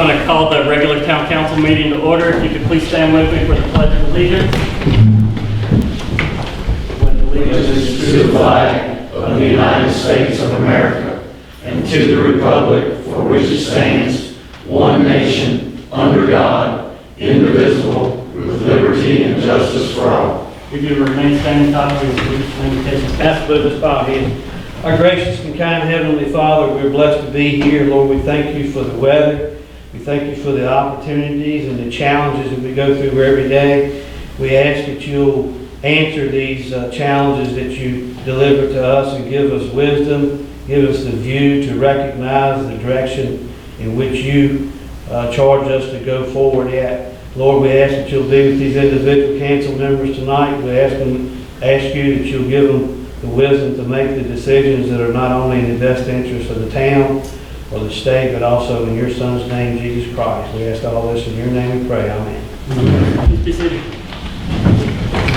going to call the regular town council meeting to order. If you could please stand with me for the Pledge of Allegiance. Allegiance to the flag of the United States of America and to the republic for which it stands, one nation, under God, indivisible, with liberty and justice for all. If you remain standing, copy of the Telecommunications. Ask Lucas bow head. Our gracious and kind Heavenly Father, we're blessed to be here. Lord, we thank you for the weather. We thank you for the opportunities and the challenges that we go through every day. We ask that you'll answer these challenges that you deliver to us and give us wisdom, give us the view to recognize the direction in which you charge us to go forward at. Lord, we ask that you'll be with these individual council members tonight. We ask you that you'll give them the wisdom to make the decisions that are not only in the best interest of the town or the state, but also in your Son's name, Jesus Christ. We ask all this in your name we pray. Amen. Please be seated.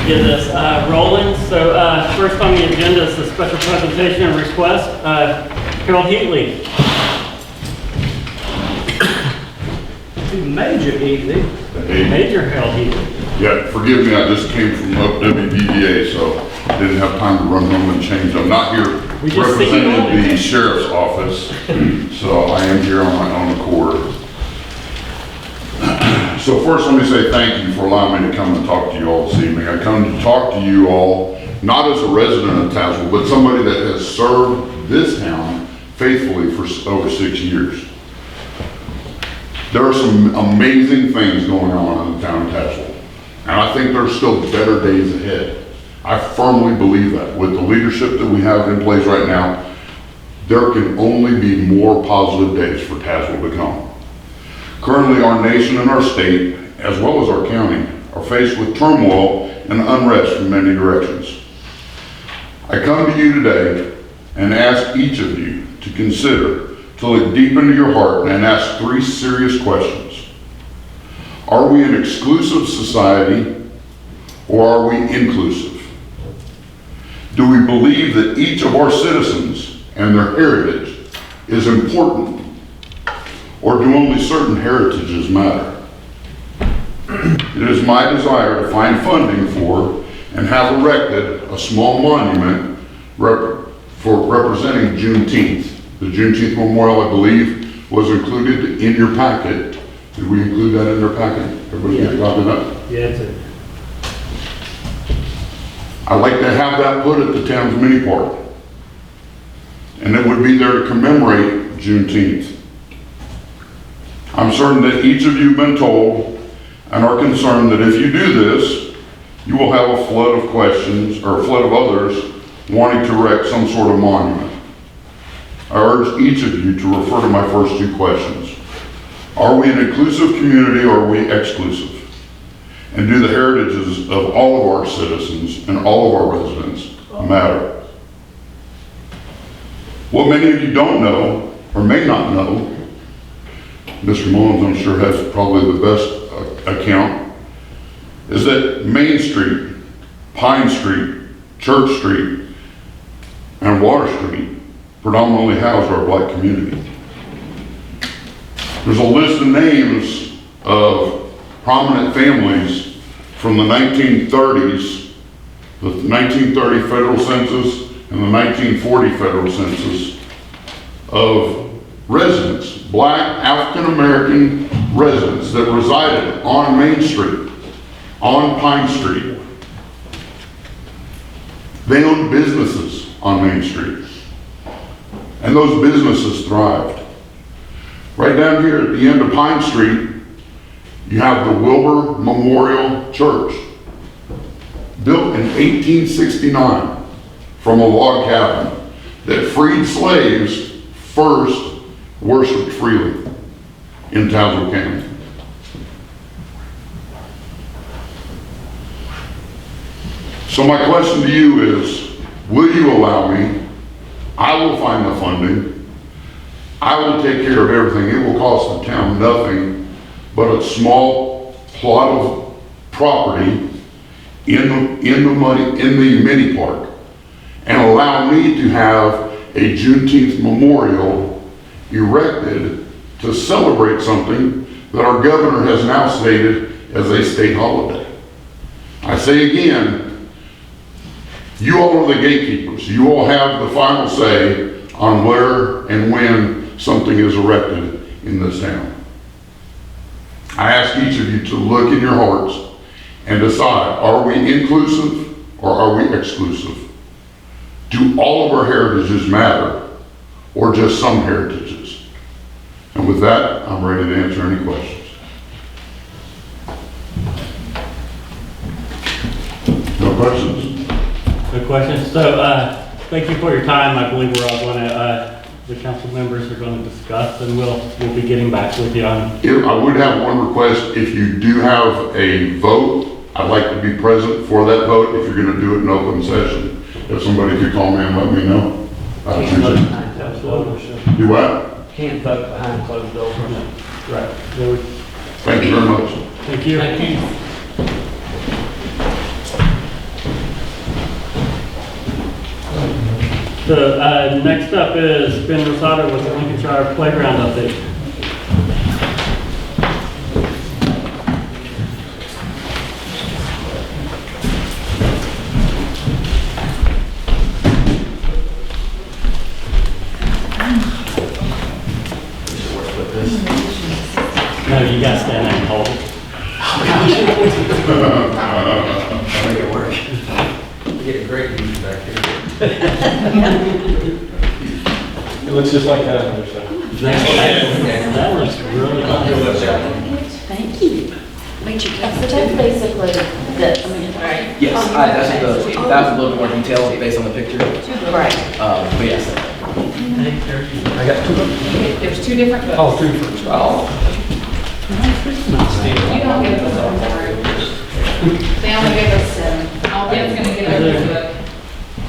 Get this rolling. So first on the agenda is the special presentation and request. Harold Heatley. Major Heatley. Major Harold Heatley. Yeah, forgive me, I just came from up WBVA, so didn't have time to run home and change. I'm not here representing the sheriff's office, so I am here on my own accord. So first, let me say thank you for allowing me to come and talk to you all this evening. I come to talk to you all, not as a resident of Tazewell, but somebody that has served this town faithfully for over 6 years. There are some amazing things going on in the town of Tazewell, and I think there's still better days ahead. I firmly believe that. With the leadership that we have in place right now, there can only be more positive days for Tazewell to come. Currently, our nation and our state, as well as our county, are faced with turmoil and unrest from many directions. I come to you today and ask each of you to consider, to look deep into your heart and ask 3 serious questions. Are we an exclusive society or are we inclusive? Do we believe that each of our citizens and their heritage is important, or do only certain heritages matter? It is my desire to find funding for and have erected a small monument for representing Juneteenth. The Juneteenth Memorial, I believe, was included in your packet. Did we include that in their packet? Everybody get a copy of that? Yeah, it's a I'd like to have that put at the town's mini park. And it would be there to commemorate Juneteenth. I'm certain that each of you have been told and are concerned that if you do this, you will have a flood of questions or a flood of others wanting to erect some sort of monument. I urge each of you to refer to my first 2 questions. Are we an inclusive community or are we exclusive? And do the heritages of all of our citizens and all of our residents matter? What many of you don't know or may not know, Mr. Mullins I'm sure has probably the best account, is that Main Street, Pine Street, Church Street, and Water Street predominantly house our black community. There's a list of names of prominent families from the 1930s, the 1930 federal census and the 1940 federal census, of residents, black African-American residents that resided on Main Street, on Pine Street. They owned businesses on Main Street, and those businesses thrived. Right down here at the end of Pine Street, you have the Wilbur Memorial Church, built in 1869 from a log cabin that freed slaves first worshiped freely in Tazewell County. So my question to you is, will you allow me? I will find the funding. I will take care of everything. It will cost the town nothing but a small plot of property in the mini park, and allow me to have a Juneteenth memorial erected to celebrate something that our governor has now stated as a state holiday. I say again, you all are the gatekeepers. You all have the final say on where and when something is erected in this town. I ask each of you to look in your hearts and decide, are we inclusive or are we exclusive? Do all of our heritages matter or just some heritages? And with that, I'm ready to answer any questions. No questions? No questions. So, thank you for your time. I believe we're all going to, the council members are going to discuss, and we'll be getting back with you on. I would have one request. If you do have a vote, I'd like to be present for that vote if you're going to do it in open session. If somebody could call me and let me know. I appreciate it. Absolutely. Do what? Can't vote behind closed doors. Right. Thank you very much. Thank you. Thank you. So, next up is Ben Rosado with the Lincolnshire Playground update. No, you gotta stand there and hold it. I'll make it work. You're getting great views back here. It looks just like that. That looks really nice. Thank you. So that's basically this, I mean, right? Yes, that's a little more detail based on the picture. Right. But yes. I got two of them. There's two different books. Oh, two first. Oh. You don't get those on board. They only give us seven. Ben's gonna get over the book.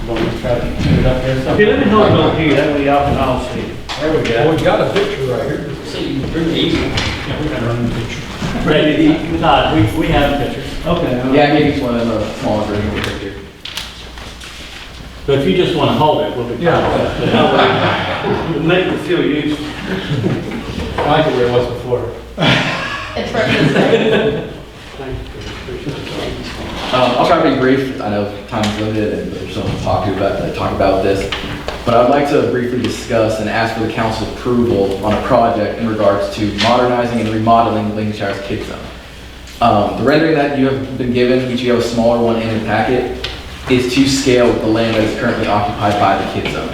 Want me to try to put it up here? Okay, let me hold it over here, that way y'all can all see it. There we go. We got a picture right here. See, pretty easy. Yeah, we got our own picture. Ready, Todd, we have pictures. Okay. Yeah, I gave each one of them a smaller version of the picture. So if you just want to hold it, we'll be fine. It'll make me feel used. I like it where it was before. It's represented. I'll try to be brief. I know time's limited and there's so much to talk about this. But I'd like to briefly discuss and ask for the council's approval on a project in regards to modernizing and remodeling Lincolnshire's Kids Zone. The rendering that you have been given, each you have a smaller one in the packet, is to scale with the land that is currently occupied by the Kids Zone.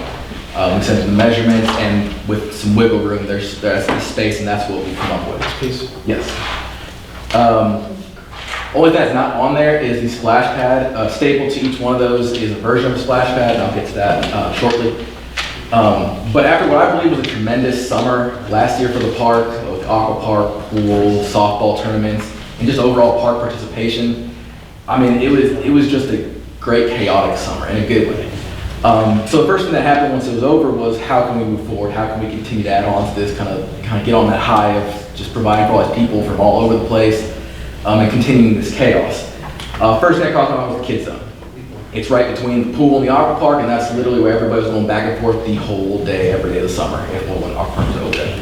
In terms of the measurements and with some wiggle room, there's the space, and that's what we come up with. Piece. Yes. Only thing that's not on there is the splash pad. Stapled to each one of those is a version of a splash pad, and I'll get to that shortly. But after what I believe was a tremendous summer last year for the park, with aqua park, pool, softball tournaments, and just overall park participation, I mean, it was just a great chaotic summer in a good way. So the first thing that happened once it was over was how can we move forward? How can we continue to add on to this, kind of get on that high of just providing for all these people from all over the place and continuing this chaos. First thing I caught on was the Kids Zone. It's right between the pool and the aqua park, and that's literally where everybody's going back and forth the whole day, every day of the summer, when the aqua park is open.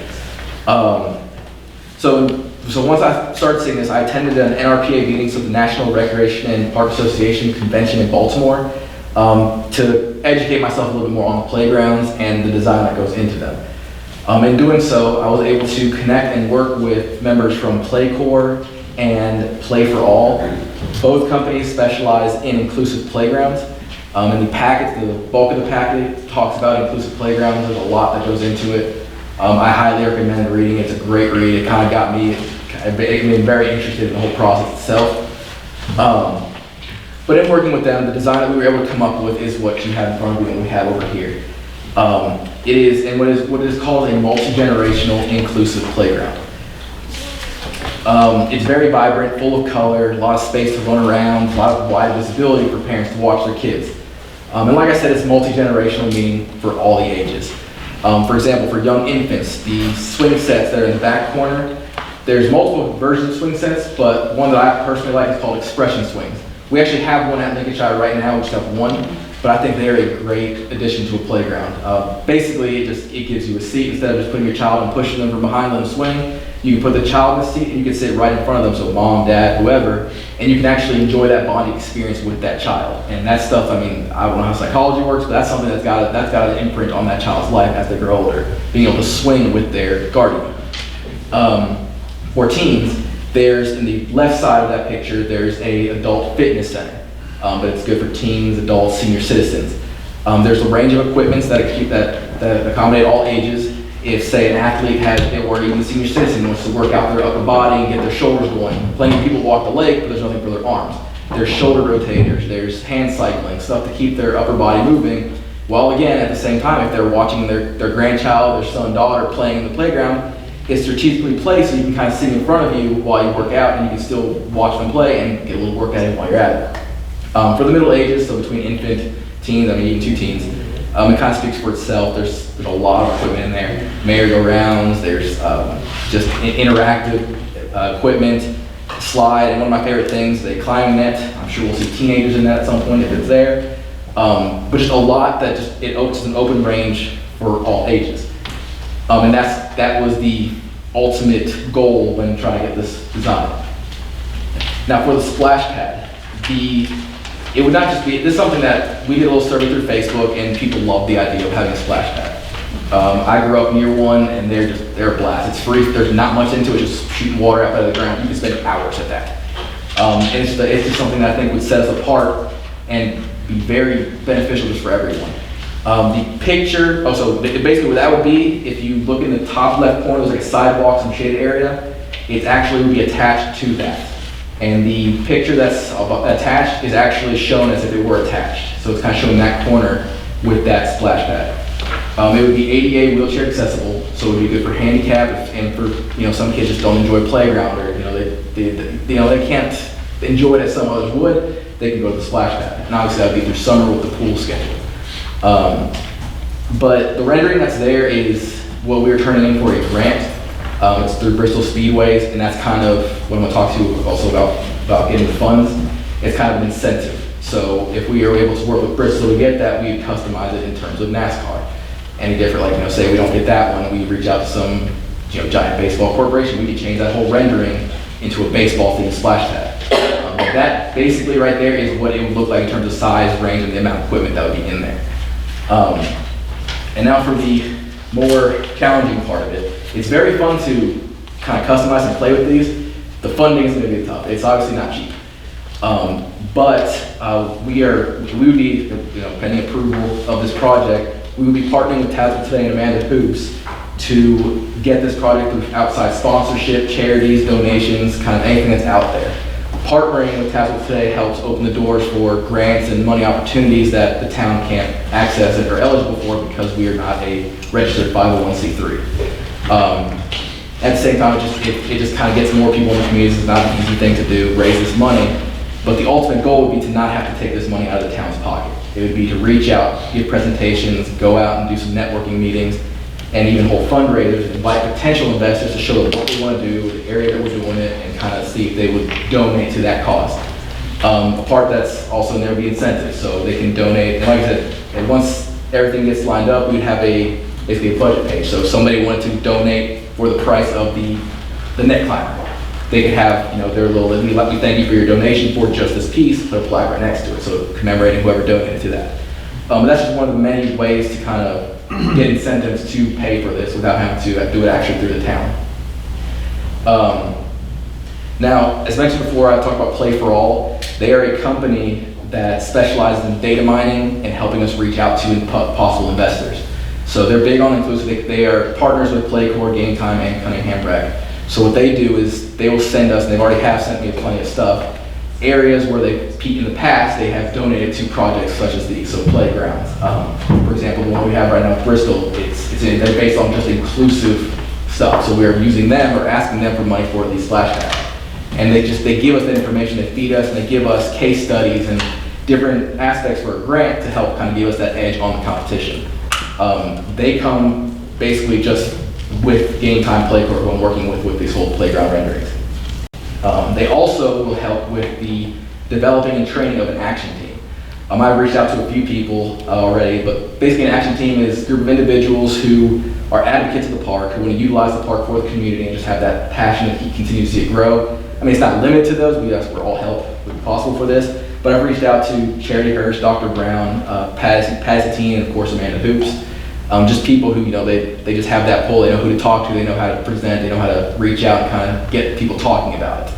So once I started seeing this, I attended an NRPA meeting, so the National Recreation and Park Association convention in Baltimore, to educate myself a little bit more on the playgrounds and the design that goes into them. In doing so, I was able to connect and work with members from PlayCorps and Play for All. Both companies specialize in inclusive playgrounds. In the packet, the bulk of the packet talks about inclusive playgrounds. There's a lot that goes into it. I highly recommend reading it. It's a great read. It kind of got me very interested in the whole process itself. But in working with them, the design that we were able to come up with is what you have in front of you and we have over here. It is in what is called a multi-generational inclusive playground. It's very vibrant, full of color, a lot of space to run around, a lot of wide visibility for parents to watch their kids. And like I said, it's multi-generational, meaning for all the ages. For example, for young infants, the swing sets that are in the back corner, there's multiple versions of swing sets, but one that I personally like is called expression swings. We actually have one at Lincolnshire right now, we just have one. but I think they're a great addition to a playground. Basically, it gives you a seat instead of just putting your child and pushing them from behind them to swing. You can put the child in the seat and you can sit right in front of them, so mom, dad, whoever, and you can actually enjoy that bonding experience with that child. And that stuff, I mean, I don't know how psychology works, but that's something that's got an imprint on that child's life as they grow older, being able to swing with their guardian. For teens, there's, in the left side of that picture, there's a adult fitness center, but it's good for teens, adults, senior citizens. There's a range of equipments that accommodate all ages. If, say, an athlete or even a senior citizen wants to work out their upper body and get their shoulders going. Plenty of people walk the lake, but there's nothing for their arms. There's shoulder rotators, there's hand cycling, stuff to keep their upper body moving, while again, at the same time, if they're watching their grandchild, their son, daughter playing in the playground, it's strategically placed so you can kind of sit in front of you while you work out and you can still watch them play and get a little workout in while you're at it. For the middle ages, so between infant, teens, even 2 teens, it kind of speaks for itself. There's a lot of equipment in there. Merry-go-rounds, there's just interactive equipment, slide, and one of my favorite things, the climbing net. I'm sure we'll see teenagers in that at some point if it's there. But just a lot that it's an open range for all ages. And that was the ultimate goal when trying to get this designed. Now for the splash pad, it would not just be, this is something that we did a little survey through Facebook and people love the idea of having a splash pad. I grew up near one and they're a blast. It's free, there's not much into it, just shooting water out of the ground. You can spend hours at that. And it's just something that I think would set us apart and be very beneficial just for everyone. The picture, basically what that would be, if you look in the top left corner, there's like a sidewalk, some shaded area, it actually would be attached to that. And the picture that's attached is actually shown as if it were attached. So it's kind of showing that corner with that splash pad. It would be ADA wheelchair accessible, so it would be good for handicap and for some kids just don't enjoy playground or they can't enjoy it as some others would. They can go to the splash pad, and obviously that would be through summer with the pool schedule. But the rendering that's there is what we were turning in for a grant. It's through Bristol Speedways, and that's kind of what I'm going to talk to you also about getting the funds. It's kind of an incentive. So if we are able to work with Bristol to get that, we customize it in terms of NASCAR. Any different, say we don't get that one, we reach out to some giant baseball corporation, we could change that whole rendering into a baseball themed splash pad. But that basically right there is what it would look like in terms of size, range, and the amount of equipment that would be in there. And now for the more challenging part of it. It's very fun to kind of customize and play with these. The funding is going to be tough. It's obviously not cheap. But we would be, pending approval of this project, we would be partnering with Tazewell today and Amanda Hoops to get this project through outside sponsorship, charities, donations, kind of anything that's out there. Partnering with Tazewell today helps open the doors for grants and money opportunities that the town can't access and are eligible for because we are not a registered 501c3. At the same time, it just kind of gets more people in the community. It's not an easy thing to do, raise this money. But the ultimate goal would be to not have to take this money out of the town's pocket. It would be to reach out, give presentations, go out and do some networking meetings, and even hold fundraisers, invite potential investors to show them what we want to do, the area that we're doing it, and kind of see if they would donate to that cause. A part that's also in there would be incentives, so they can donate. And like I said, and once everything gets lined up, we'd have basically a budget page. So if somebody wanted to donate for the price of the net climber, they could have, their little, we thank you for your donation for just this piece, put a plaque right next to it, so commemorating whoever donated to that. But that's just one of the many ways to kind of get incentives to pay for this without having to do it actually through the town. Now, as mentioned before, I talked about Play for All. They are a company that specializes in data mining and helping us reach out to possible investors. So they're big on inclusive. They are partners with Playcore, Game Time, and Cunningham Brack. So what they do is they will send us, and they've already have sent me plenty of stuff, areas where in the past they have donated to projects such as these, so playgrounds. For example, the one we have right now at Bristol, they're based on just inclusive stuff. So we're using them or asking them for money for these splash pads. And they give us the information, they feed us, and they give us case studies and different aspects for a grant to help kind of give us that edge on the competition. They come basically just with Game Time Playcore who I'm working with these whole playground renderings. They also will help with the developing and training of an action team. I've reached out to a few people already, but basically an action team is a group of individuals who are advocates of the park, who want to utilize the park for the community and just have that passion to continue to see it grow. I mean, it's not limited to those. We ask for all help would be possible for this. But I've reached out to Charity Hirsch, Dr. Brown, Pazatine, and of course Amanda Hoops. Just people who, they just have that pull. They know who to talk to. They know how to present. They know how to reach out and kind of get people talking about it.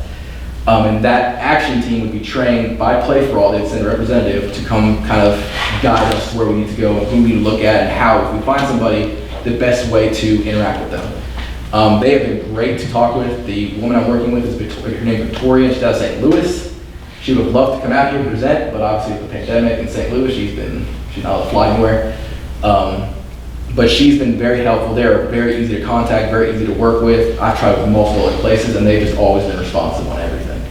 And that action team would be trained by Play For All. They'd send a representative to come kind of guide us where we need to go and who we need to look at and how, if we find somebody, the best way to interact with them. They have been great to talk with. The woman I'm working with is Victoria, her name is Victoria, she's out of St. Louis. She would love to come out here and present, but obviously with the pandemic in St. Louis, she's not allowed to fly anywhere. But she's been very helpful. They're very easy to contact, very easy to work with. I've tried with multiple other places, and they've just always been responsive on everything.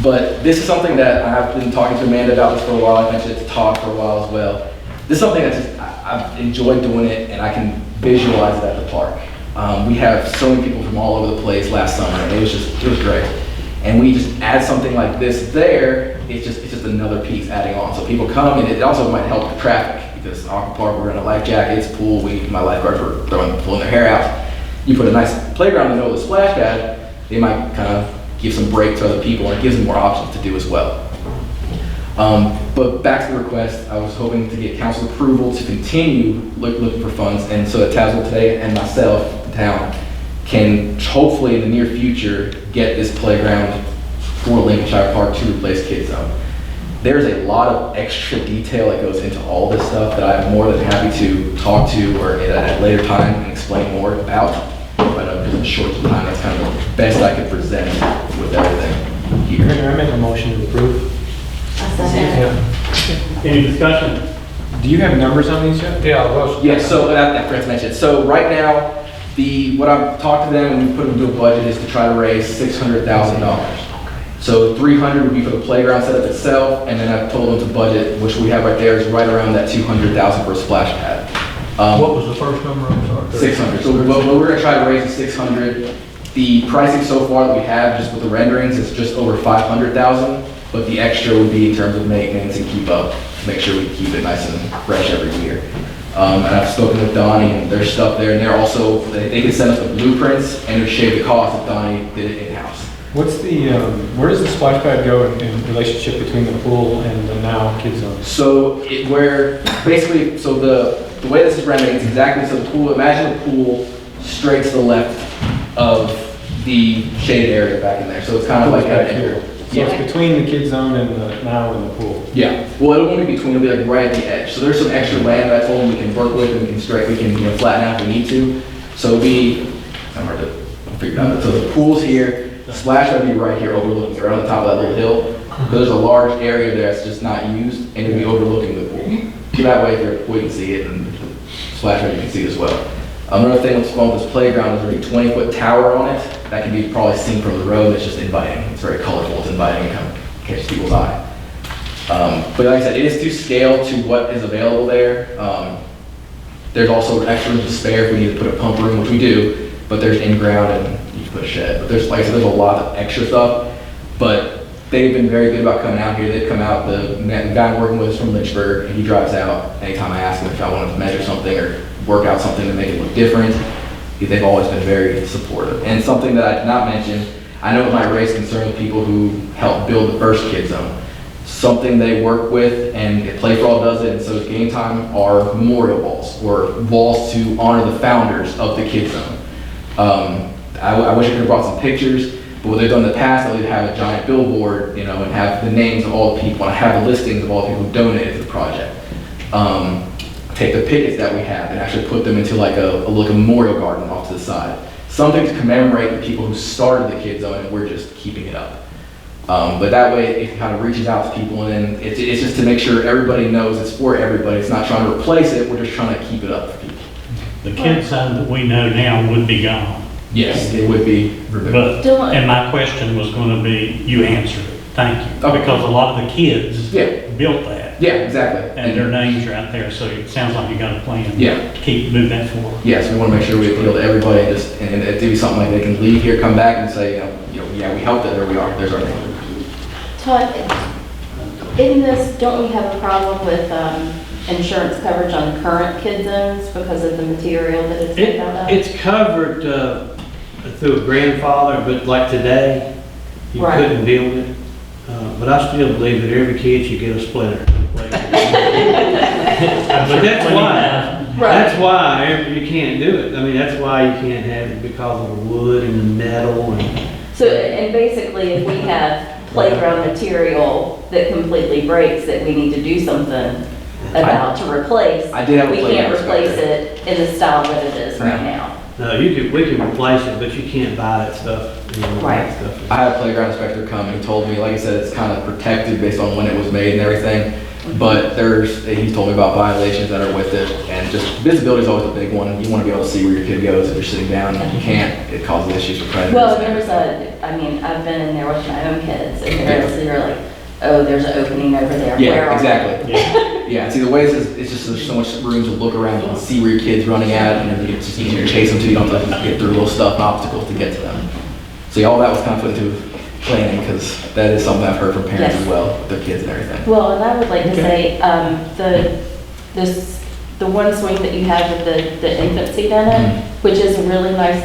But this is something that I've been talking to Amanda about this for a while. I mentioned it to Todd for a while as well. This is something that I've enjoyed doing it, and I can visualize it at the park. We have so many people from all over the place last summer, and it was great. And we just add something like this there, it's just another piece adding on. So people come, and it also might help the traffic, because Aqua Park, we're in a life jackets, pool, my lifeguards were pulling their hair out. You put a nice playground in the middle of the splash pad, they might kind of give some break to other people, and it gives them more options to do as well. But back to the request, I was hoping to get council approval to continue looking for funds, and so that Tazewell today and myself, the town, can hopefully in the near future get this playground for Lincolnshire Park to replace Kids Zone. There's a lot of extra detail that goes into all this stuff that I'm more than happy to talk to or at a later time and explain more about. But because I'm short of time, that's kind of the best I could present with everything here. Mayor, I make a motion to approve. Any discussion? Do you have numbers on these yet? Yeah. Yeah, so I forgot to mention. So right now, what I've talked to them and we put into a budget is to try to raise $600,000. So 300 would be for the playground setup itself, and then I've told them to budget, which we have right there, is right around that 200,000 for a splash pad. What was the first number? I'm sorry. 600. So we're going to try to raise the 600. The pricing so far that we have, just with the renderings, is just over 500,000. But the extra would be in terms of maintenance and keep up, make sure we keep it nice and fresh every year. And I've spoken with Donnie, and there's stuff there, and they're also, they can send us the blueprints, and it would shave the cost if Donnie did it in-house. What's the, where does the splash pad go in relationship between the pool and the now Kids Zone? So basically, so the way this is rendered, it's exactly, so the pool, imagine the pool straight to the left of the shaded area back in there. So it's kind of like back here. So Yeah. it's between the Kids Zone and the now and the pool. Yeah, well, it won't be between, it'll be like right at the edge. So there's some extra land that I told them we can work with and we can flatten out if we need to. So it'll be, it's not hard to figure it out. So the pool's here, the splash would be right here overlooking, right on the top of that little hill. There's a large area there that's just not used, and it'll be overlooking the pool. So that way, if you're, we can see it, and the splash pad you can see it as well. Another thing that's fun with this playground is there's a 20-foot tower on it that can be probably seen from the road. It's just inviting. It's very colorful. It's inviting. It kind of catches people's eye. But like I said, it is to scale to what is available there. There's also extra room to spare if we need to put a pump room, which we do. But there's in-ground and you can put a shed. But there's, like I said, there's a lot of extra stuff. But they've been very good about coming out here. They've come out. The guy I'm working with is from Lynchburg, and he drives out anytime I ask him if I wanted to measure something or work out something to make it look different. They've always been very supportive. And something that I did not mention, I know it might raise concern with people who helped build the first Kids Zone. Something they work with, and Play For All does it, and so is Game Time, are memorial walls, or walls to honor the founders of the Kids Zone. I wish I could have brought some pictures, but what they've done in the past, they'd have a giant billboard, and have the names of all the people, and I have the listings of all the people who donated to the project. Take the pickets that we have and actually put them into like a memorial garden off to the side. Something to commemorate the people who started the Kids Zone, and we're just keeping it up. But that way it kind of reaches out to people, and then it's just to make sure everybody knows it's for everybody. It's not trying to replace it, we're just trying to keep it up for people. The Kids Zone that we know now would be gone. Yes, it would be removed. But, and my question was going to be, you answered it, thank you. Okay. Because a lot of the kids built that. Yeah, exactly. And their names are out there, so it sounds like you got a plan Yeah. to keep moving that forward. Yes, we want to make sure we appeal to everybody, and it do something like they can leave here, come back and say, yeah, we helped it, there we are, there's our name. Todd, In this, don't we have a problem with insurance coverage on current kid zones because of the material that it's made out of? It's covered through a grandfather, but like today, you Right. couldn't build it. But I still believe that every kid should get a splinter. But that's why. Right. That's why you can't do it. I mean, that's why you can't have it because of the wood and the metal and. So, and basically, if we have playground material that completely breaks, that we need to do something about to replace, I did have a we playground can't replace inspector. it in the style that it is right now. No, we can replace it, but you can't buy that stuff. You know, Right. that stuff. I had a playground inspector come and he told me, like I said, it's kind of protected based on when it was made and everything. But he told me about violations that are with it, and just visibility is always a big one. You want to be able to see where your kid goes if you're sitting down, and if you can't, it causes issues for predators. Well, I've been in there with my own kids, and they're like, oh, there's an opening over there. Where Yeah, are exactly. Yeah, see, the way it's just there's so much room to look around, you can see where your kid's running at, and then it's just easier to chase them too. You don't have to get through little stuff and obstacles to get to them. So yeah, all that was kind of put into planning, because that is something I've heard from parents Yes. as well, with their kids and everything. Well, and I would like to say, the one swing that you have with the infant seat in it, which is a really nice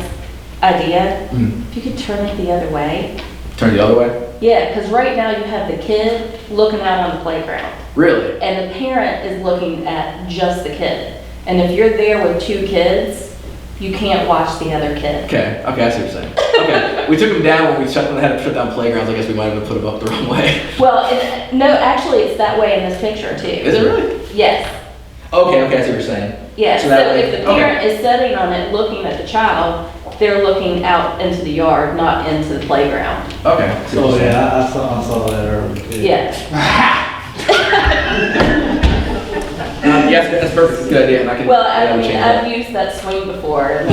idea, if you could turn it the other way. Turn the other way? Yeah, because right now you have the kid looking out on the playground, Really? and the parent is looking at just the kid. And if you're there with two kids, you can't watch the other kid. Okay, I see what you're saying. Okay, we took them down when we had to shut down playgrounds. I guess we might have put them up the wrong way. Well, no, actually, it's that way in this picture too. Is it really? Yes. Okay, I see what you're saying. Yeah, So so that way- if the parent is sitting on it, looking at the child, they're looking out into the yard, not into the playground. Okay. I see what Oh, you're saying. yeah, I saw that earlier too. Yeah. Yes, that's perfect. That's a good idea. And I can. Well, yeah, I we'll mean, change I've that. used that swing before, and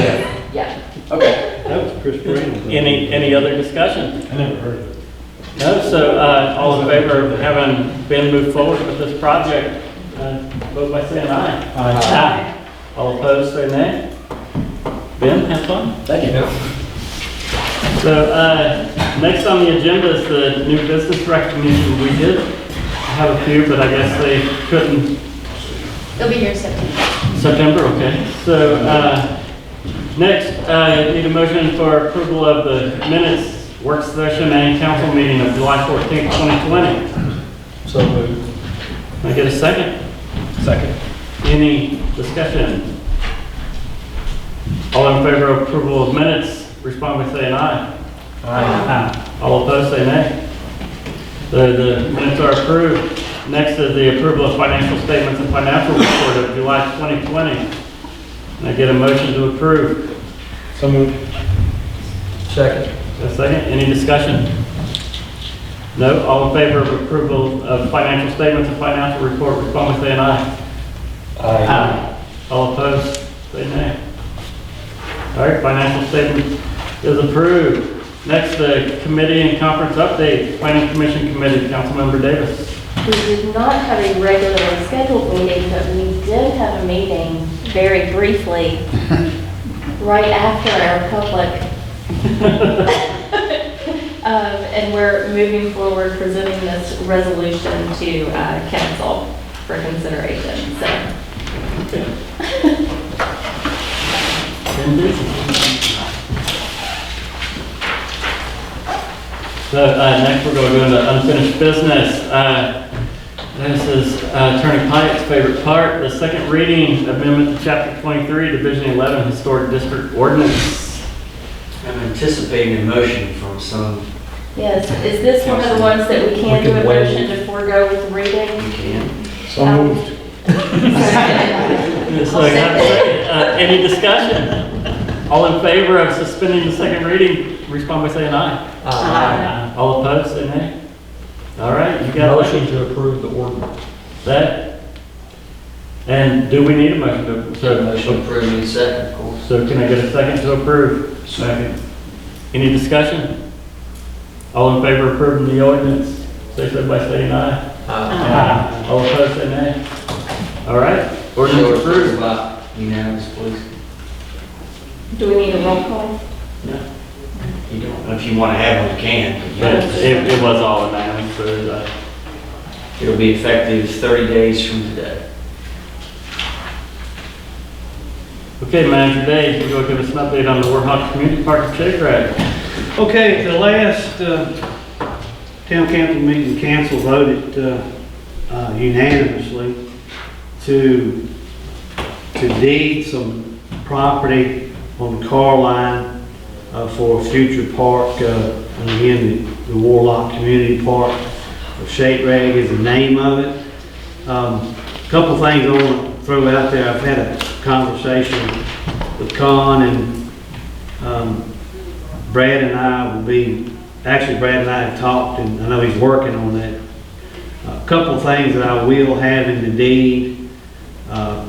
yeah. Okay. That was Chris Brown. Any other discussion? I never heard of it. No, so all in favor of having Ben move forward with this project, vote by saying aye. Aye. All opposed, say nay. Ben, have fun. Thank you. So next on the agenda is the new business recognition. We did have a few, but I guess they couldn't. They'll be here in September, okay. So next, need a motion for approval of the minutes, work session and council meeting of July 14th, 2020. So moved. Can I get a second? Second. Any discussion? All in favor of approval of minutes, respond by saying aye. Aye. All opposed, say nay. The minutes are approved. Next is the approval of financial statements and financial report of July 2020. Can I get a motion to approve? So moved. Second. A second, any discussion? No, all in favor of approval of financial statements and financial report, respond by saying aye. Aye. All opposed, say nay. All right, financial statement is approved. Next, the committee and conference update, Planning Commission Committee, Councilmember Davis. We did not have a regularly scheduled meeting, but we did have a meeting very briefly right after our public. And we're moving forward presenting this resolution to council for consideration, so. So next we're going to go into unfinished business. This is Attorney Pyatt's favorite part, the second reading amendment to Chapter 23, Division 11, Historic District Ordinance. I'm anticipating a motion from some. Yes, is this one of the ones that we can't do a motion to forego with the reading? You can. So moved. So, any discussion? All in favor of suspending the second reading, respond by saying aye. Aye. All opposed, say nay. All right, you got a Motion to approve the ordinance. that. And do we need a motion to? Motion approved in second, of course. So can I get a second to approve? Second. Any discussion? All in favor of approving the ordinance, say so by saying aye. Aye. All opposed, say nay. All right, ordinance approved. By unanimous, please. Do we need a roll call? You don't, if you want to have one, you can. But it was all unanimous, so It'll be effective 30 days from today. Okay, Manager Dave, you go give us an update on the Warhawk Community Park Shade Grant. Okay, the last town council meeting, council voted unanimously to deed some property on the car line for a future park, and again, the Warlock Community Park. Shade Rag is the name of it. A couple things I want to throw out there. I've had a conversation with Con, and Brad and I will be, actually Brad and I have talked, and I know he's working on that. A couple of things that I will have in the deed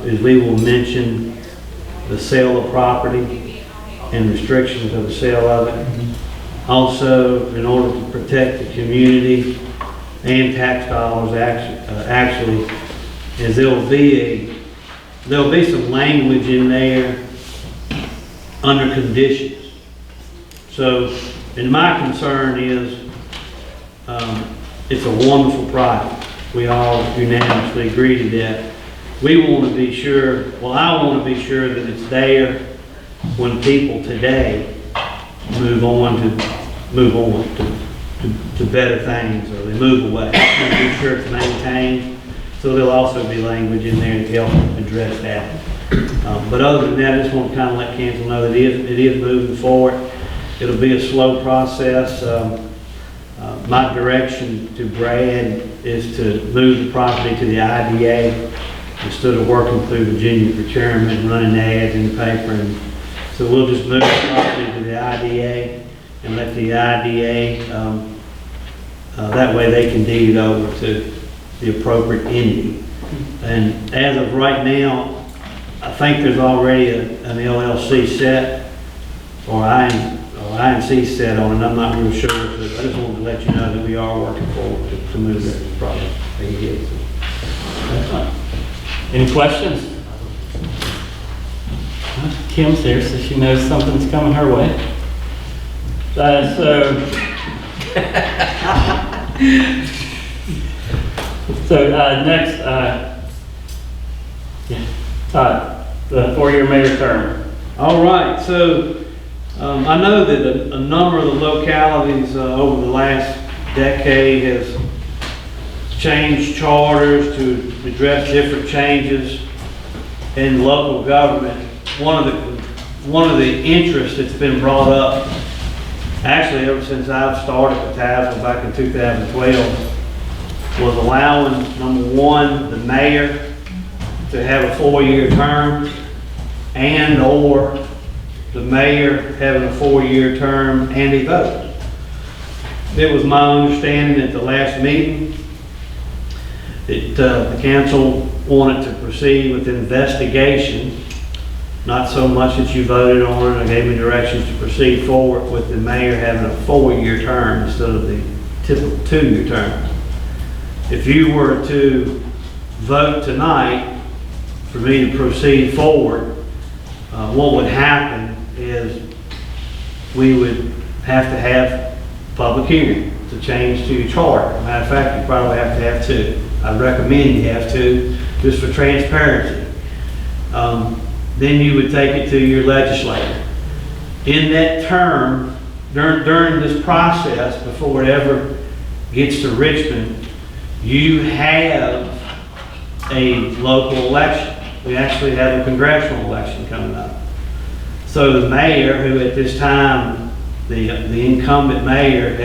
is we will mention the sale of property and restrictions of the sale of it. Also, in order to protect the community and tax dollars, actually, is there'll be some language in there under conditions. So, and my concern is, it's a wonderful project. We all unanimously agree to that. We want to be sure, well, I want to be sure that it's there when people today move on to better things, or they move away. I want to be sure it's maintained. So there'll also be language in there to help address that. But other than that, I just want to kind of let council know that it is moving forward. It'll be a slow process. My direction to Brad is to move the property to the IDA instead of working through Virginia procurement and running ads in the paper. And so we'll just move the property to the IDA and let the IDA, that way they can deed it over to the appropriate entity. And as of right now, I think there's already an LLC set, or INC set on it. I'm not real sure, but I just wanted to let you know that we are working forward to move that project ahead. Any questions? Kim's here, so she knows something's coming her way. Next, the 4-year mayor term. All right, so I know that a number of the localities over the last decade has changed charters to address different changes in local government. One of the interests that's been brought up, actually ever since I've started with Tazewell back in 2012, was allowing, number one, the mayor to have a 4-year term, and or the mayor having a 4-year term and a vote. It was my understanding at the last meeting that the council wanted to proceed with investigation, not so much that you voted on it and gave me directions to proceed forward with the mayor having a 4-year term instead of the typical 2-year term. If you were to vote tonight for me to proceed forward, what would happen is we would have to have public hearing to change to your charter. Matter of fact, you probably have to have 2. I recommend you have 2, just for transparency. Then you would take it to your legislator. In that term, during this process, before it ever gets to Richmond, you have a local election. We actually have a congressional election coming up. So the mayor, who at this time, the incumbent mayor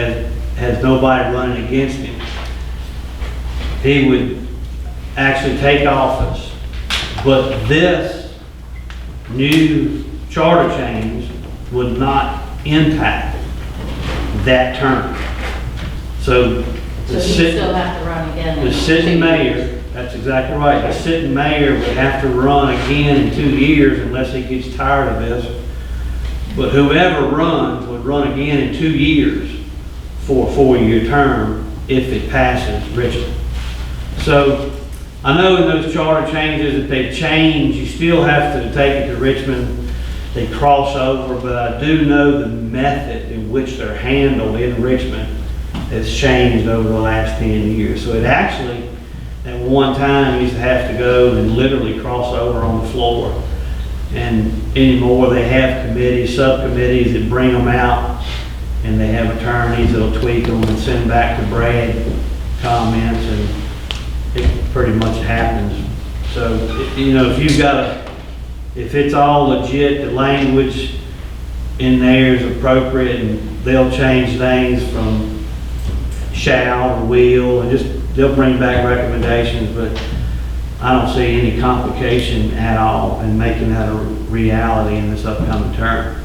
has nobody running against him, he would actually take office. But this new charter change would not impact that term. So So you still have to run again. the sitting mayor, that's exactly right, the sitting mayor would have to run again in 2 years unless he gets tired of this. But whoever runs would run again in 2 years for a 4-year term if it passes Richmond. So I know in those charter changes, if they change, you still have to take it to Richmond. They cross over, but I do know the method in which they're handled in Richmond has changed over the last 10 years. So it actually at one time used to have to go and literally cross over on the floor. And anymore, they have committees, subcommittees that bring them out, and they have attorneys that'll tweak them and send back to Brad comments, and it pretty much happens. So, you know, if you've got if it's all legit, the language in there is appropriate, and they'll change things from shall to will, and they'll bring back recommendations, but I don't see any complication at all in making that a reality in this upcoming term.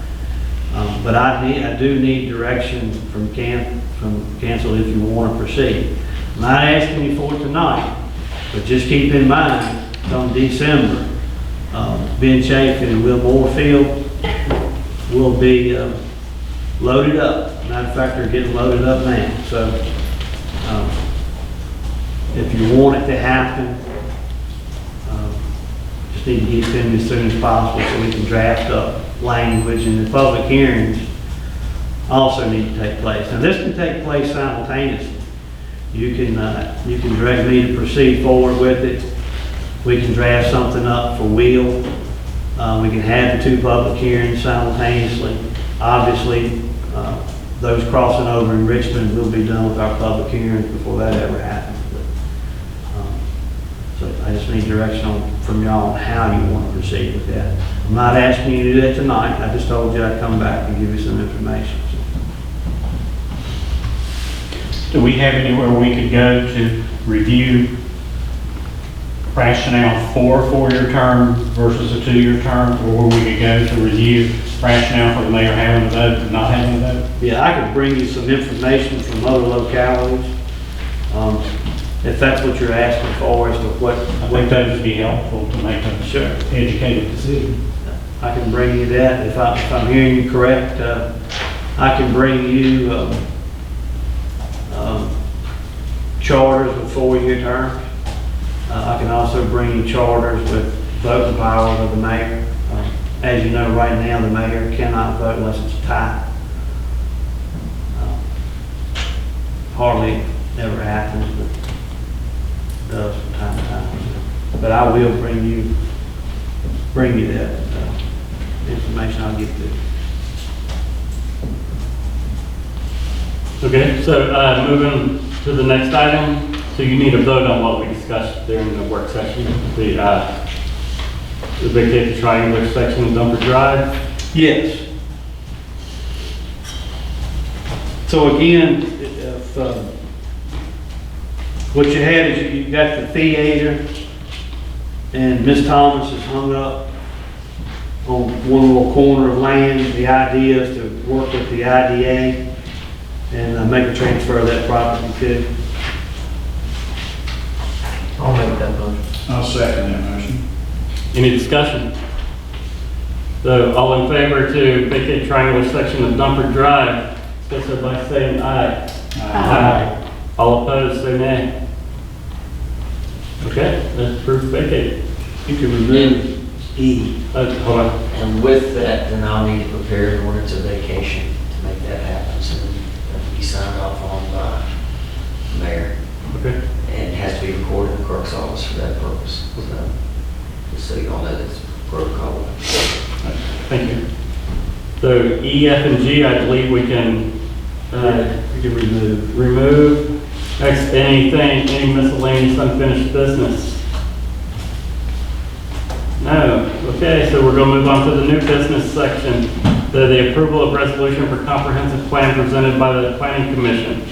But I do need direction from council if you want to proceed. I'm not asking you for it tonight, but just keep in mind, come December, Ben Chafin and Will Moorfield will be loaded up. Matter of fact, they're getting loaded up now. So if you want it to happen, just need to get it in as soon as possible so we can draft up language, and the public hearings also need to take place. Now, this can take place simultaneously. You can direct me to proceed forward with it. We can draft something up for Will. We can have the two public hearings simultaneously. Obviously, those crossing over in Richmond will be done with our public hearings before that ever happens. So I just need direction from y'all on how you want to proceed with that. I'm not asking you to do that tonight. I just told you I'd come back and give you some information. Do we have anywhere we could go to review rationale for a 4-year term versus a 2-year term, or where we could go to review rationale for the mayor having a vote and not having a vote? Yeah, I could bring you some information from other localities, if that's what you're asking for, as to what. I think that would be helpful to make a Sure. educated decision. I can bring you that. If I'm hearing you correct, I can bring you charters with 4-year terms. I can also bring you charters with voting powers of the mayor. As you know, right now, the mayor cannot vote unless it's a tie. Hardly ever happens, but it does from time to time. But I will bring you that information. I'll get to you. Okay, so moving to the next item. So you need a vote on what we discussed during the work session, the vacate the triangular section of Dumper Drive. Yes. So again, if, what you had is you got the theater, and Ms. Thomas is hung up on one little corner of land. The idea is to work with the IDA and make a transfer of that property to. I'll make that motion. I'll second that motion. Any discussion? So all in favor to vacate triangular section of Dumper Drive, say so by saying aye. Aye. All opposed, say nay. Okay, that's approved vacate. You can remove E. Hold on. And with that, then I'll need to prepare an ordinance of vacation to make that happen, so that can be signed off on by the mayor. Okay. And it has to be recorded in the clerk's office for that purpose. So, just so you all know that's protocol. Thank you. So E, F, and G, I believe we can remove. Next, any miscellaneous unfinished business? No. Okay, so we're going to move on to the new business section. The approval of resolution for comprehensive plan presented by the Planning Commission.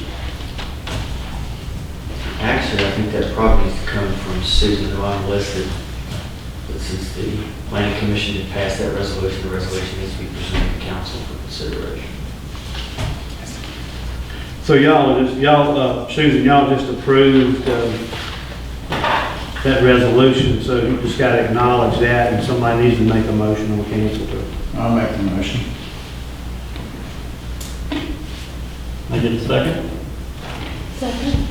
Actually, I think that probably needs to come from Susan, who I'm listed. But since the planning commission did pass that resolution, the resolution needs to be presented to council for consideration. So Susan, y'all just approved that resolution, so you just got to acknowledge that, and somebody needs to make a motion on cancel to it. I'll make the motion. Can I get a second? Second.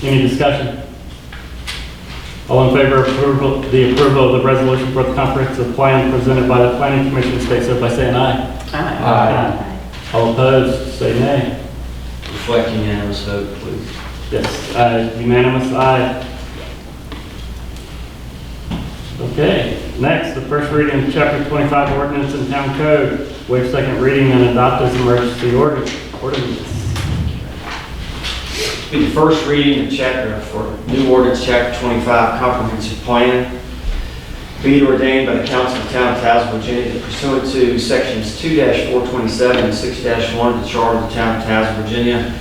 Any discussion? All in favor of the approval of the resolution for the comprehensive plan presented by the Planning Commission, state so by saying aye. Aye. All opposed, say nay. Reflect unanimous vote, please. Yes, unanimous, aye. Okay, next, the first reading of Chapter 25 Ordinance and Town Code. Waive second reading and adopt as emergency ordinance. Be the first reading of chapter for new ordinance, chapter 25, comprehensive plan. Be it ordained by the Council of the Town of Tazewell, Virginia, that pursuant to sections 2-427 and 6-1 of the Charter of the Town of Tazewell, Virginia,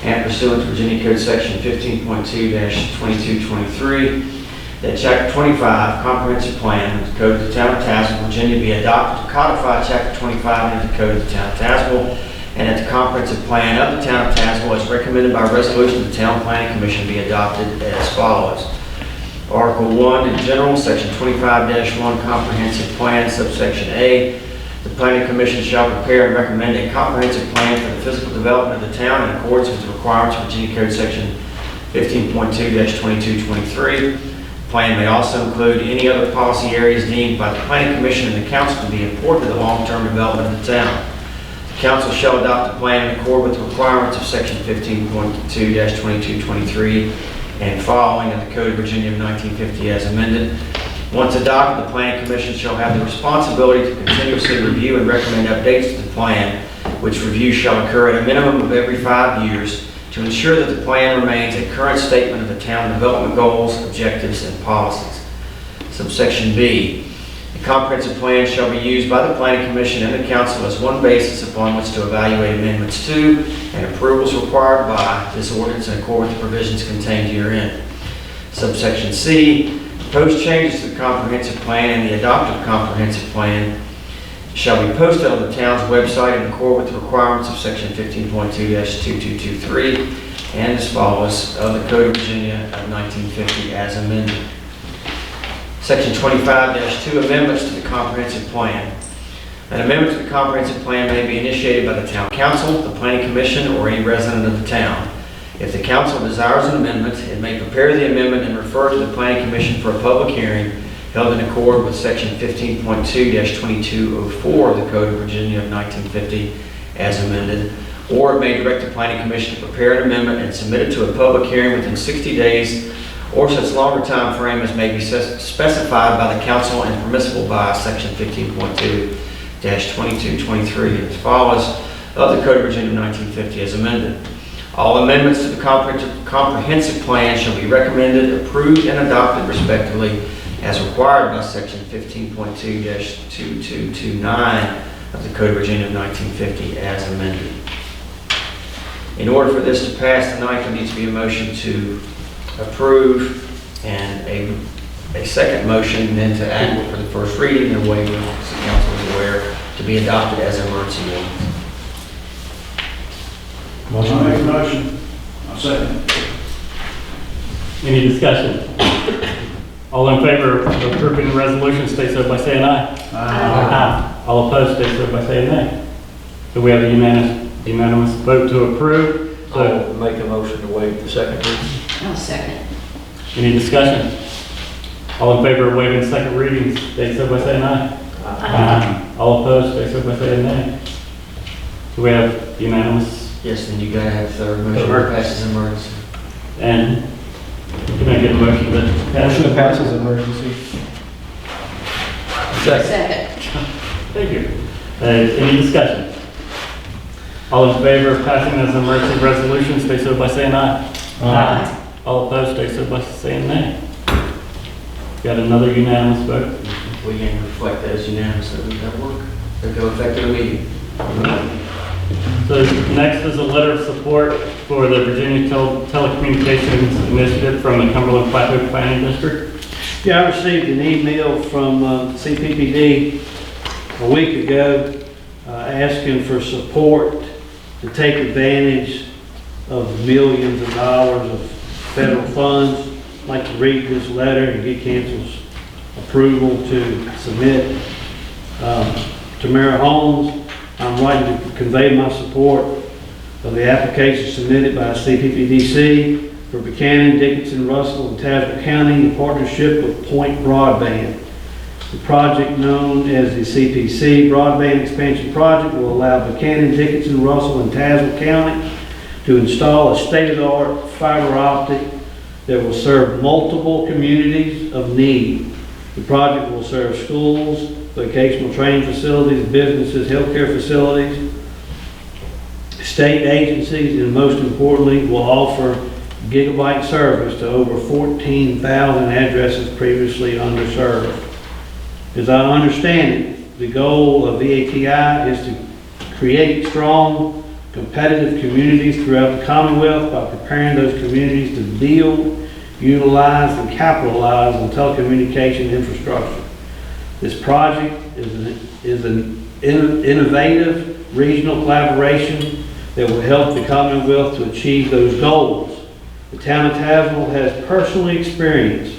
and pursuant to Virginia Code Section 15.2-2223, that Chapter 25, Comprehensive Plan of the Code of the Town of Tazewell, Virginia, be adopted to codify Chapter 25 into the Code of the Town of Tazewell, and that the Comprehensive Plan of the Town of Tazewell, as recommended by resolution of the Town Planning Commission, be adopted as follows. Article 1 in general, Section 25-1, Comprehensive Plan, subsection A. The Planning Commission shall prepare and recommend a comprehensive plan for the physical development of the town in accordance with the requirements of Virginia Code Section 15.2-2223. The plan may also include any other policy areas deemed by the Planning Commission and the Council to be important to the long-term development of the town. The Council shall adopt the plan in accord with the requirements of Section 15.2-2223 and following of the Code of Virginia of 1950 as amended. Once adopted, the Planning Commission shall have the responsibility to continuously review and recommend updates to the plan, which review shall occur at a minimum of every 5 years to ensure that the plan remains a current statement of the town development goals, objectives, and policies. Subsection B. The comprehensive plan shall be used by the Planning Commission and the Council as one basis upon which to evaluate amendments to and approvals required by this ordinance in accord with the provisions contained herein. Subsection C. Proposed changes to the comprehensive plan and the adopted comprehensive plan shall be posted on the town's website in accord with the requirements of Section 15.2-2223 and as follows of the Code of Virginia of 1950 as amended. Section 25-2, amendments to the comprehensive plan. An amendment to the comprehensive plan may be initiated by the Town Council, the Planning Commission, or any resident of the town. If the Council desires an amendment, it may prepare the amendment and refer to the Planning Commission for a public hearing held in accord with Section 15.2-2204 of the Code of Virginia of 1950 as amended, or it may direct the Planning Commission to prepare an amendment and submit it to a public hearing within 60 days or such longer time frame as may be specified by the Council and permissible by Section 15.2-2223 as follows of the Code of Virginia of 1950 as amended. All amendments to the comprehensive plan shall be recommended, approved, and adopted respectively as required by Section 15.2-2229 of the Code of Virginia of 1950 as amended. In order for this to pass tonight, there needs to be a motion to approve and a second motion then to act for the first reading and waiver, as the council is aware, to be adopted as an emergency ordinance. Motion. I make a motion. I'll second. Any discussion? All in favor of approving the resolution, state so by saying aye. Aye. All opposed, state so by saying nay. So we have a unanimous vote to approve. So I'll make a motion to waive the second reading. I'll second. any discussion? All in favor of waiving second reading, state so by saying aye. Aye. All opposed, state so by saying nay. So we have unanimous. Yes, then you gotta have third motion to pass as emergency. And can I get a motion that Motion to pass as emergency. Second. Thank you. Any discussion? All in favor of passing as an emergency resolution, state so by saying aye. Aye. All opposed, state so by saying nay. Got another unanimous vote. We can reflect that as unanimous, so that'll work. It'll go effective immediately. So next is a letter of support for the Virginia Telecommunications Initiative from the Cumberland Plateau Planning District. Yeah, I received an email from CPPD a week ago asking for support to take advantage of millions of dollars of federal funds. I'd like to read this letter and get council's approval to submit to Mayor Holmes. I'm writing to convey my support of the application submitted by CPPDC for Buchanan, Dickinson, Russell, and Tazewell County in partnership with Point Broadband. The project, known as the CPC Broadband Expansion Project, will allow Buchanan, Dickinson, Russell, and Tazewell County to install a state-of-the-art fiber optic that will serve multiple communities of need. The project will serve schools, vocational training facilities, businesses, healthcare facilities, state agencies, and most importantly, will offer gigabyte service to over 14,000 addresses previously underserved. As I understand it, the goal of VATI is to create strong, competitive communities throughout the Commonwealth by preparing those communities to build, utilize, and capitalize on telecommunications infrastructure. This project is an innovative regional collaboration that will help the Commonwealth to achieve those goals. The town of Tazewell has personally experienced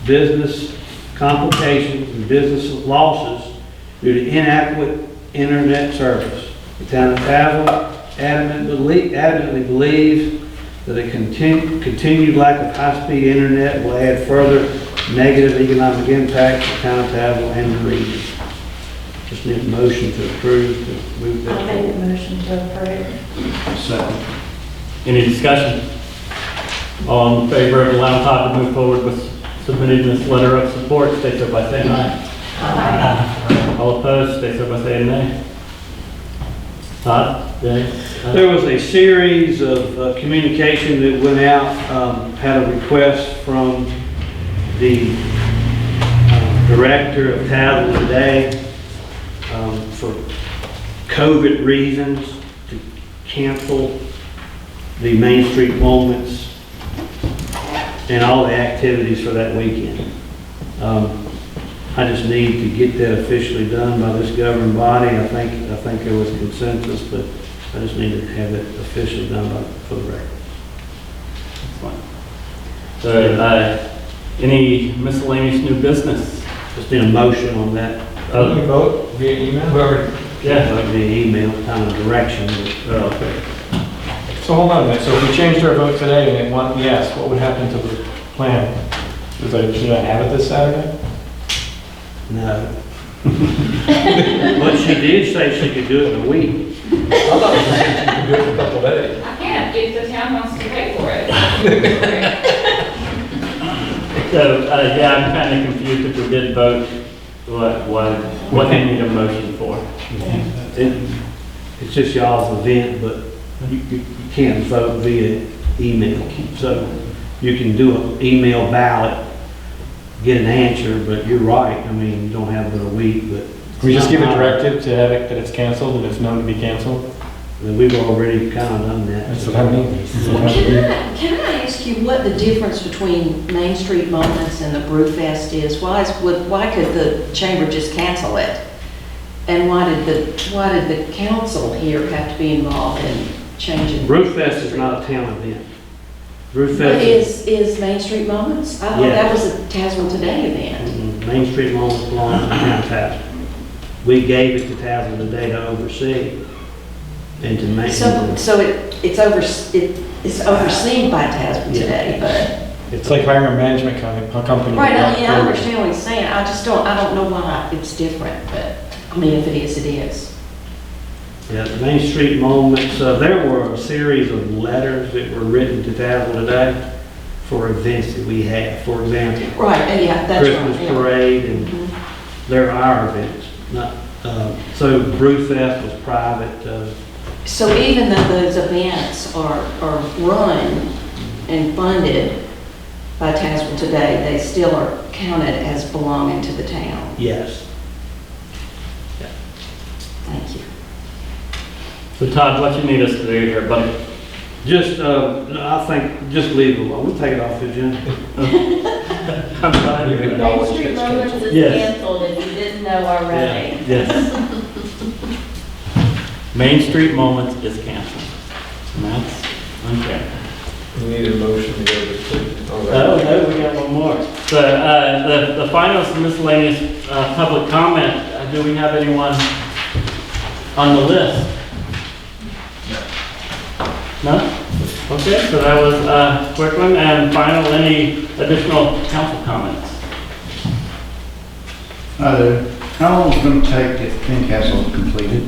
business complications and business losses due to inadequate internet service. The town of Tazewell adamantly believes that a continued lack of high-speed internet will add further negative economic impact to the town of Tazewell and the region. Just need a motion to approve to move that. I'll make a motion to approve. Second. Any discussion? All in favor of allowing Todd to move forward with submitting this letter of support, state so by saying aye. Aye. All opposed, state so by saying nay. Todd? Yea? There was a series of communication that went out, had a request from the director of Tazewell today for COVID reasons to cancel the Main Street Moments and all the activities for that weekend. I just need to get that officially done by this governing body. I think there was consensus, but I just need to have it officially done for the record. So, any miscellaneous new business? Just need a motion on that. Can we vote via email? Whoever. Yeah. Like the email kind of direction. Okay. So hold on a minute, so if we changed our vote today and it won yes, what would happen to the plan? Should I have it this Saturday? No. But she did say she could do it in a week. I thought you could do it in a couple days. I can't if the town wants to pay for it. So, yeah, I'm kind of confused if we did vote, what do you need a motion for? It's just y'all's event, but you can't vote via email. So you can do an email ballot, get an answer, but you're right. I mean, you don't have but a week, but. Can we just give a directive to have it, that it's canceled and it's known to be canceled? We've already kind of done that. That's what I mean. Can I ask you what the difference between Main Street Moments and the Brewfest is? Why could the chamber just cancel it? And why did the council here have to be involved in changing? Brewfest is not a town event. But Brewfest is Main Street Moments? I thought that was a Tazewell Today event. Main Street Moments belongs to the town of Tazewell. We gave it to Tazewell today to oversee and to make. So it's overseen by Tazewell Today, but. It's like hiring a management company. Right, yeah, I understand what he's saying. I don't know why it's different, but, I mean, if it is, it is. Yeah, the Main Street Moments, there were a series of letters that were written to Tazewell today for events that we have. For example, Right, yeah, that's right. Christmas parade, and they're our events. Not, so Brewfest was private. So even though those events are run and funded by Tazewell Today, they still are counted as belonging to the town. Yes. Thank you. So Todd, what you need us to do here, buddy? Just, I think, just leave it alone. We'll take it off the agenda. I'm fine with that. Main Street Moments is Yes. canceled if you didn't know already. Yes. Main Street Moments is canceled. And that's okay. You need a motion to go to sleep. Oh, no, we got one more. So, the final miscellaneous, public comment, do we have anyone on the list? No? Okay, so that was a quick one. And final, any additional council comments? How long is it going to take if Castle is completed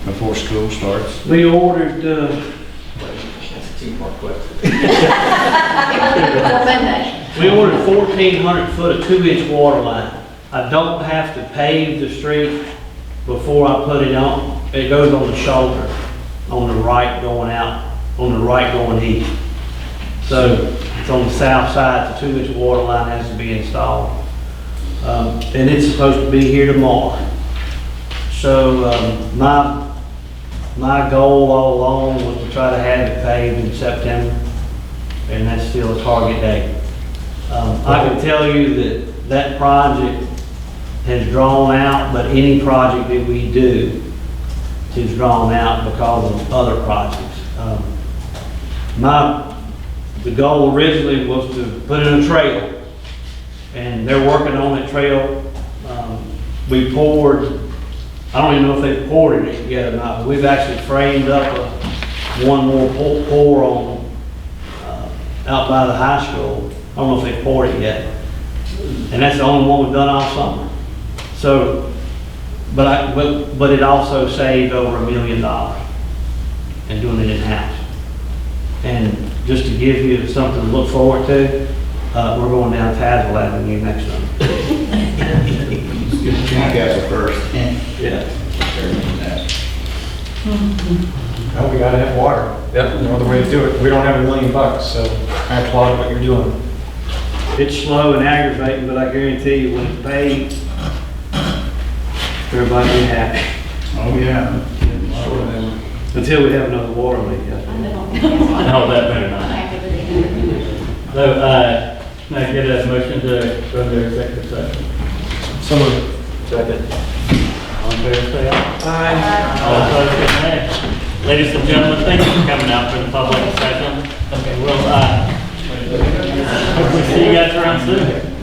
before school starts? We ordered, Before midnight. We ordered 1,400 foot of 2-inch water line. I don't have to pave the street before I put it on. It goes on the shoulder, on the right going out, on the right going east. So it's on the south side, the 2-inch water line has to be installed. And it's supposed to be here tomorrow. So my goal all along was to try to have it paved in September, and that's still a target date. I can tell you that project has drawn out, but any project that we do is drawn out because of other projects. The goal originally was to put in a trail, and they're working on that trail. We poured, I don't even know if they poured it yet or not, but we've actually framed up one more pour on out by the high school. I don't know if they poured it yet. And that's the only one we've done all summer. So, but it also saved over $1 million in doing it in-house. And just to give you something to look forward to, we're going down Tazewell Avenue next summer. Castle first. Yeah. Well, we gotta have water. Yep. No other way to do it. We don't have $1 million, so I applaud what you're doing. It's slow and aggravating, but I guarantee you when it's paid, everybody will be happy. Oh, yeah. Until we have another water leak. No, that better not. So, now get a motion to go into executive session. So moved. Second. All in favor, say aye. Aye. All opposed, say nay. Ladies and gentlemen, thank you for coming out for the public session. Okay, we'll, hopefully see you guys around soon.